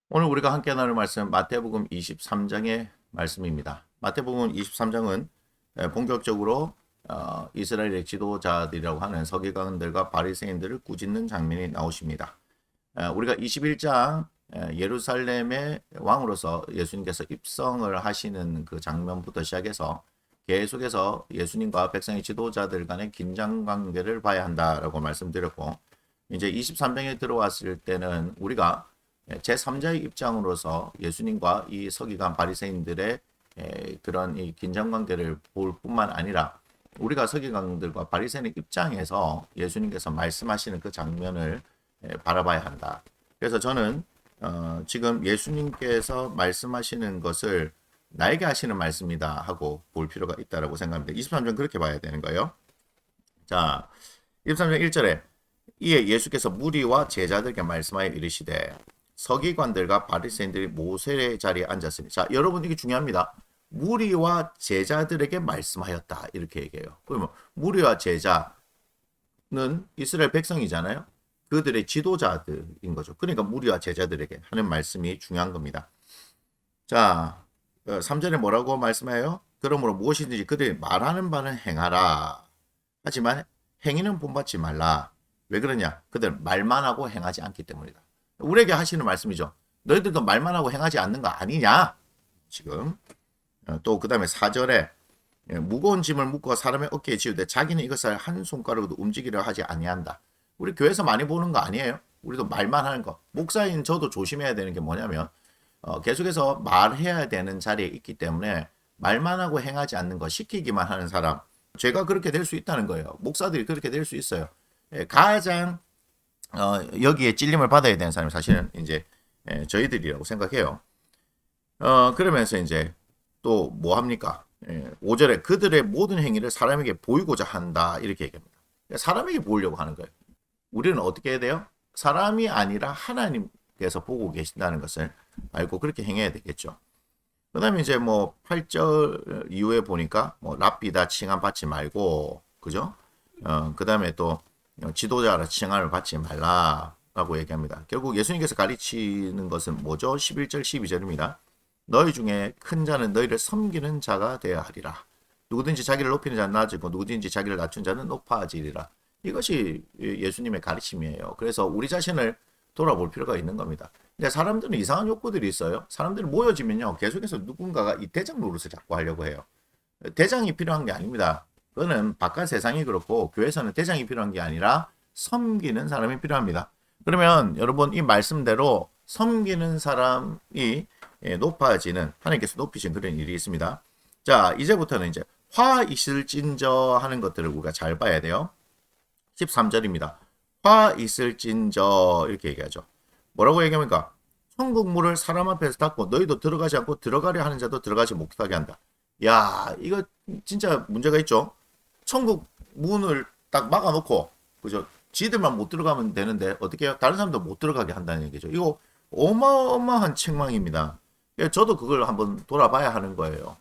오늘 우리가 함께 나눌 말씀 마태복음 23장의 말씀입니다. 마태복음 23장은 본격적으로 이스라엘의 지도자들이라고 하는 서기관들과 바리새인들을 꾸짖는 장면이 나오십니다. 우리가 21장 예루살렘의 왕으로서 예수님께서 입성을 하시는 그 장면부터 시작해서 계속해서 예수님과 백성의 지도자들 간의 긴장 관계를 봐야 한다라고 말씀드렸고, 이제 23장에 들어왔을 때는 우리가 제3자의 입장으로서 예수님과 이 서기관 바리새인들의 그런 이 긴장 관계를 볼 뿐만 아니라 우리가 서기관들과 바리새인의 입장에서 예수님께서 말씀하시는 그 장면을 바라봐야 한다. 그래서 저는 지금 예수님께서 말씀하시는 것을 나에게 하시는 말씀이다 하고 볼 필요가 있다고 생각합니다. 23장 그렇게 봐야 되는 거예요. 자, 23장 1절에 이에 예수께서 무리와 제자들에게 말씀하여 이르시되 서기관들과 바리새인들이 모세의 자리에 앉았으니, 자 여러분 이게 중요합니다. 무리와 제자들에게 말씀하였다 이렇게 얘기해요. 그러면 무리와 제자는 이스라엘 백성이잖아요. 그들의 지도자들인 거죠. 그러니까 무리와 제자들에게 하는 말씀이 중요한 겁니다. 자 3절에 뭐라고 말씀해요? 그러므로 무엇이든지 그들이 말하는 바는 행하라. 하지만 행위는 본받지 말라. 왜 그러냐? 그들 말만 하고 행하지 않기 때문이다. 우리에게 하시는 말씀이죠. 너희들도 말만 하고 행하지 않는 거 아니냐? 지금 또 그 다음에 4절에 무거운 짐을 묶어 사람의 어깨에 지우되 자기는 이것을 한 손가락으로 움직이려 하지 아니한다. 우리 교회에서 많이 보는 거 아니에요? 우리도 말만 하는 거. 목사인 저도 조심해야 되는 게 뭐냐면 계속해서 말해야 되는 자리에 있기 때문에 말만 하고 행하지 않는 거, 시키기만 하는 사람, 제가 그렇게 될 수 있다는 거예요. 목사들이 그렇게 될 수 있어요. 가장 여기에 찔림을 받아야 되는 사람이 사실은 이제 저희들이라고 생각해요. 그러면서 이제 또 뭐 합니까? 5절에 그들의 모든 행위를 사람에게 보이고자 한다 이렇게 얘기합니다. 사람에게 보이려고 하는 거예요. 우리는 어떻게 해야 돼요? 사람이 아니라 하나님께서 보고 계신다는 것을 알고 그렇게 행해야 되겠죠. 그 다음에 이제 뭐 8절 이후에 보니까 뭐 랍비다 칭함 받지 말고, 그죠? 그 다음에 또 지도자라 칭함을 받지 말라라고 얘기합니다. 결국 예수님께서 가르치는 것은 뭐죠? 11절 12절입니다. 너희 중에 큰 자는 너희를 섬기는 자가 되어야 하리라. 누구든지 자기를 높이는 자는 낮아지고 누구든지 자기를 낮춘 자는 높아지리라. 이것이 예수님의 가르침이에요. 그래서 우리 자신을 돌아볼 필요가 있는 겁니다. 근데 사람들은 이상한 욕구들이 있어요. 사람들이 모여지면요, 계속해서 누군가가 이 대장 노릇을 자꾸 하려고 해요. 대장이 필요한 게 아닙니다. 그거는 바깥 세상이 그렇고 교회에서는 대장이 필요한 게 아니라 섬기는 사람이 필요합니다. 그러면 여러분 이 말씀대로 섬기는 사람이 높아지는, 하나님께서 높이신 그런 일이 있습니다. 자, 이제부터는 이제 화 있을진저 하는 것들을 우리가 잘 봐야 돼요. 13절입니다. 화 있을진저 이렇게 얘기하죠. 뭐라고 얘기합니까? 천국 문을 사람 앞에서 닫고 너희도 들어가지 않고 들어가려 하는 자도 들어가지 못하게 한다. 야, 이거 진짜 문제가 있죠. 천국 문을 딱 막아놓고, 그죠? 지들만 못 들어가면 되는데 어떻게 해요? 다른 사람도 못 들어가게 한다는 얘기죠. 이거 어마어마한 책망입니다. 저도 그걸 한번 돌아봐야 하는 거예요.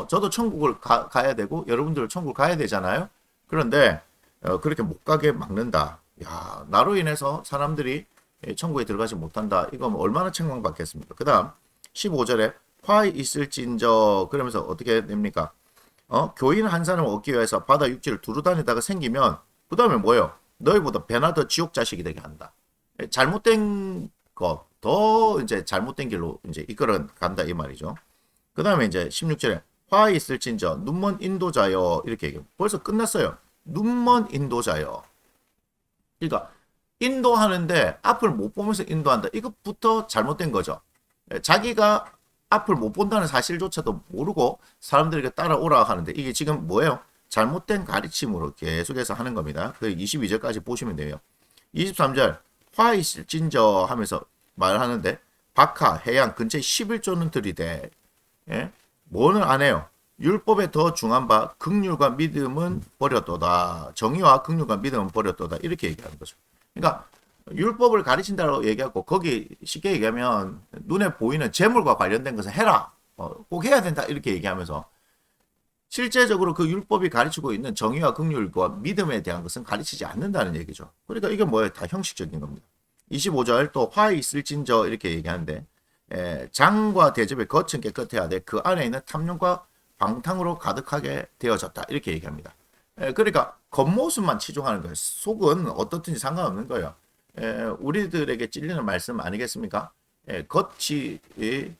저도 천국을 가야 되고 여러분들 천국을 가야 되잖아요. 그런데 그렇게 못 가게 막는다. 야, 나로 인해서 사람들이 천국에 들어가지 못한다. 이거 뭐 얼마나 책망받겠습니까? 그 다음 15절에 화 있을진저 그러면서 어떻게 됩니까? 교인 한 사람을 얻기 위해서 바다 육지를 두루 다니다가 생기면 그 다음에 뭐예요? 너희보다 배나 더 지옥 자식이 되게 한다. 잘못된 것, 더 이제 잘못된 길로 이제 이끌어 간다 이 말이죠. 그 다음에 이제 16절에 화 있을진저 눈먼 인도자여 이렇게 얘기해요. 벌써 끝났어요. 눈먼 인도자여. 그러니까 인도하는데 앞을 못 보면서 인도한다. 이것부터 잘못된 거죠. 자기가 앞을 못 본다는 사실조차도 모르고 사람들에게 따라오라 하는데 이게 지금 뭐예요? 잘못된 가르침으로 계속해서 하는 겁니다. 그 22절까지 보시면 돼요. 23절 화 있을진저 하면서 말하는데 박하 해양 근처에 11조는 들이대. 예? 뭐는 안 해요? 율법에 더 중한 바 긍휼과 믿음은 버렸도다. 정의와 긍휼과 믿음은 버렸도다. 이렇게 얘기하는 거죠. 그러니까 율법을 가르친다고 얘기하고 거기 쉽게 얘기하면 눈에 보이는 재물과 관련된 것을 해라. 꼭 해야 된다. 이렇게 얘기하면서 실제적으로 그 율법이 가르치고 있는 정의와 긍휼과 믿음에 대한 것은 가르치지 않는다는 얘기죠. 그러니까 이게 뭐예요? 다 형식적인 겁니다. 25절 또 화 있을진저 이렇게 얘기하는데 장과 대접의 겉은 깨끗해야 돼. 그 안에 있는 탐욕과 방탕으로 가득하게 되어졌다. 이렇게 얘기합니다. 그러니까 겉모습만 치중하는 거예요. 속은 어떻든지 상관없는 거예요. 우리들에게 찔리는 말씀 아니겠습니까? 겉이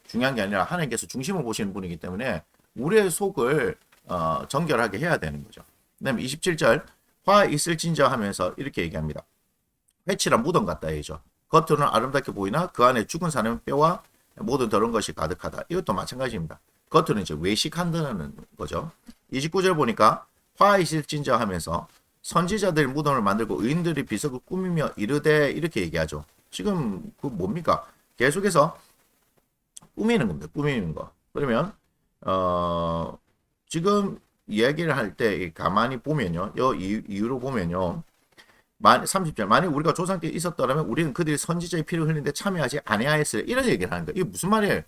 중요한 게 아니라 하나님께서 중심을 보시는 분이기 때문에 우리의 속을 정결하게 해야 되는 거죠. 그 다음에 27절 화 있을진저 하면서 이렇게 얘기합니다. 회칠한 무덤 같다 얘기죠. 겉으로는 아름답게 보이나 그 안에 죽은 사람의 뼈와 모든 더러운 것이 가득하다. 이것도 마찬가지입니다. 겉으로는 이제 외식한다는 거죠. 29절 보니까 화 있을진저 하면서 선지자들이 무덤을 만들고 의인들이 비석을 꾸미며 이르되 이렇게 얘기하죠. 지금 그 뭡니까? 계속해서 꾸미는 겁니다. 꾸미는 거. 그러면 지금 이야기를 할 때 가만히 보면요. 이 이유로 보면요. 30절 만약 우리가 조상 때 있었더라면 우리는 그들이 선지자의 피를 흘리는데 참여하지 아니하였으리 이런 얘기를 하는 거예요. 이게 무슨 말이에요?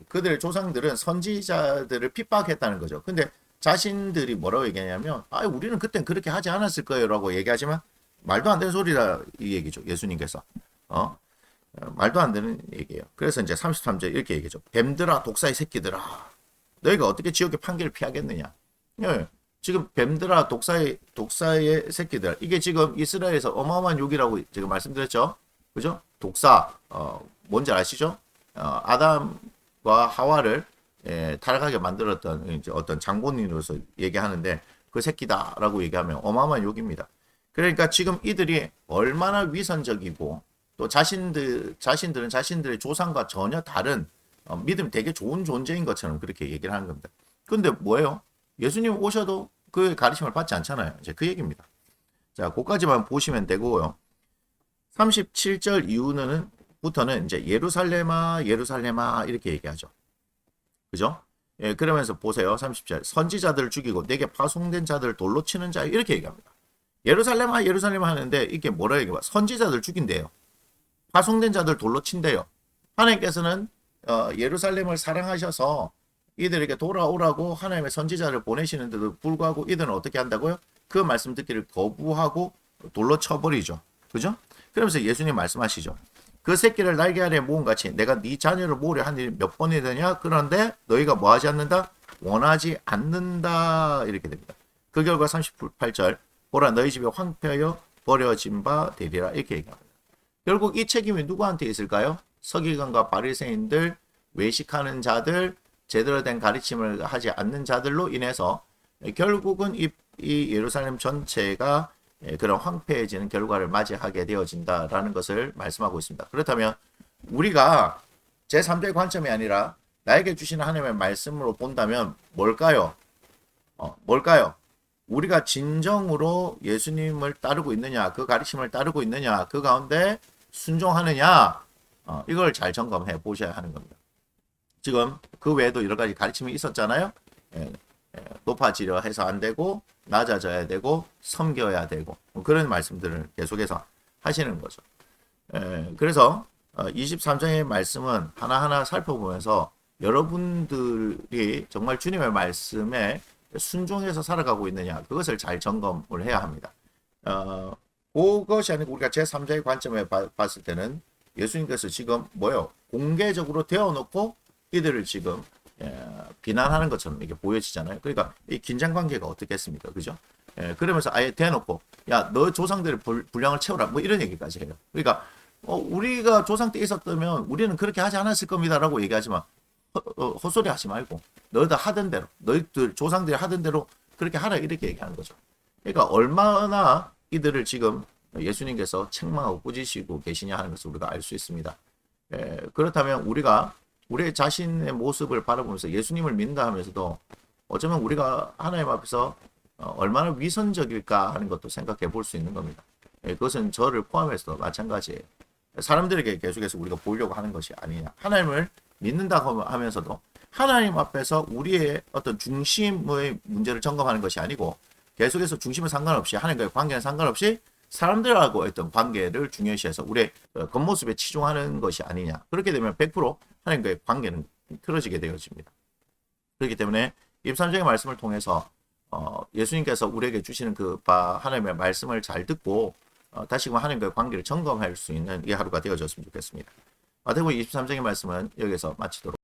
그들의 조상들은 선지자들을 핍박했다는 거죠. 근데 자신들이 뭐라고 얘기하냐면 우리는 그땐 그렇게 하지 않았을 거예요 라고 얘기하지만 말도 안 되는 소리라 이 얘기죠. 예수님께서 말도 안 되는 얘기예요. 그래서 이제 33절 이렇게 얘기죠. 뱀들아 독사의 새끼들아 너희가 어떻게 지옥의 판결을 피하겠느냐. 지금 뱀들아 독사의 새끼들 이게 지금 이스라엘에서 어마어마한 욕이라고 제가 말씀드렸죠. 그죠? 독사 뭔지 아시죠? 아담과 하와를 타락하게 만들었던 이제 어떤 장본인으로서 얘기하는데 그 새끼다라고 얘기하면 어마어마한 욕입니다. 그러니까 지금 이들이 얼마나 위선적이고 또 자신들은 자신들의 조상과 전혀 다른 믿음 되게 좋은 존재인 것처럼 그렇게 얘기를 하는 겁니다. 근데 뭐예요? 예수님 오셔도 그 가르침을 받지 않잖아요. 이제 그 얘기입니다. 자, 그까지만 보시면 되고요. 37절 이후는 부터는 이제 예루살렘아 예루살렘아 이렇게 얘기하죠. 그죠? 그러면서 보세요. 30절 선지자들을 죽이고 내게 파송된 자들을 돌로 치는 자 이렇게 얘기합니다. 예루살렘아 예루살렘아 하는데 이게 뭐라 얘기해봐? 선지자들 죽인대요. 파송된 자들 돌로 친대요. 하나님께서는 예루살렘을 사랑하셔서 이들에게 돌아오라고 하나님의 선지자를 보내시는데도 불구하고 이들은 어떻게 한다고요? 그 말씀 듣기를 거부하고 돌로 쳐버리죠. 그죠? 그러면서 예수님 말씀하시죠. 그 새끼를 날개 아래 모은 같이 내가 네 자녀를 모으려 한 일이 몇 번이 되냐? 그런데 너희가 뭐 하지 않는다? 원하지 않는다. 이렇게 됩니다. 그 결과 38절 보라 너희 집에 황폐하여 버려진 바 되리라. 이렇게 얘기합니다. 결국 이 책임이 누구한테 있을까요? 서기관과 바리새인들, 외식하는 자들, 제대로 된 가르침을 하지 않는 자들로 인해서 결국은 이 예루살렘 전체가 그런 황폐해지는 결과를 맞이하게 되어진다라는 것을 말씀하고 있습니다. 그렇다면 우리가 제3자의 관점이 아니라 나에게 주시는 하나님의 말씀으로 본다면 뭘까요? 뭘까요? 우리가 진정으로 예수님을 따르고 있느냐, 그 가르침을 따르고 있느냐, 그 가운데 순종하느냐, 이걸 잘 점검해 보셔야 하는 겁니다. 지금 그 외에도 여러 가지 가르침이 있었잖아요. 높아지려 해서 안 되고 낮아져야 되고 섬겨야 되고 그런 말씀들을 계속해서 하시는 거죠. 그래서 23장의 말씀은 하나하나 살펴보면서 여러분들이 정말 주님의 말씀에 순종해서 살아가고 있느냐 그것을 잘 점검을 해야 합니다. 그것이 아니고 우리가 제3자의 관점에 봤을 때는 예수님께서 지금 뭐요? 공개적으로 되어놓고 이들을 지금 비난하는 것처럼 이게 보여지잖아요. 그러니까 이 긴장 관계가 어떻겠습니까? 그죠? 그러면서 아예 대놓고 야, 너 조상들의 분량을 채워라. 뭐 이런 얘기까지 해요. 그러니까 우리가 조상 때 있었다면 우리는 그렇게 하지 않았을 겁니다라고 얘기하지만 헛소리 하지 말고 너희들 하던 대로 너희들 조상들이 하던 대로 그렇게 하라 이렇게 얘기하는 거죠. 그러니까 얼마나 이들을 지금 예수님께서 책망하고 꾸짖으시고 계시냐 하는 것을 우리가 알 수 있습니다. 그렇다면 우리가 우리 자신의 모습을 바라보면서 예수님을 믿는다 하면서도 어쩌면 우리가 하나님 앞에서 얼마나 위선적일까 하는 것도 생각해 볼 수 있는 겁니다. 그것은 저를 포함해서 마찬가지예요. 사람들에게 계속해서 우리가 보이려고 하는 것이 아니냐. 하나님을 믿는다고 하면서도 하나님 앞에서 우리의 어떤 중심의 문제를 점검하는 것이 아니고 계속해서 중심은 상관없이 하나님과의 관계는 상관없이 사람들하고 어떤 관계를 중요시해서 우리의 겉모습에 치중하는 것이 아니냐. 그렇게 되면 100% 하나님과의 관계는 틀어지게 되어집니다. 그렇기 때문에 23장의 말씀을 통해서 예수님께서 우리에게 주시는 그 하나님의 말씀을 잘 듣고 다시금 하나님과의 관계를 점검할 수 있는 이 하루가 되어졌으면 좋겠습니다. 마태복음 23장의 말씀은 여기서 마치도록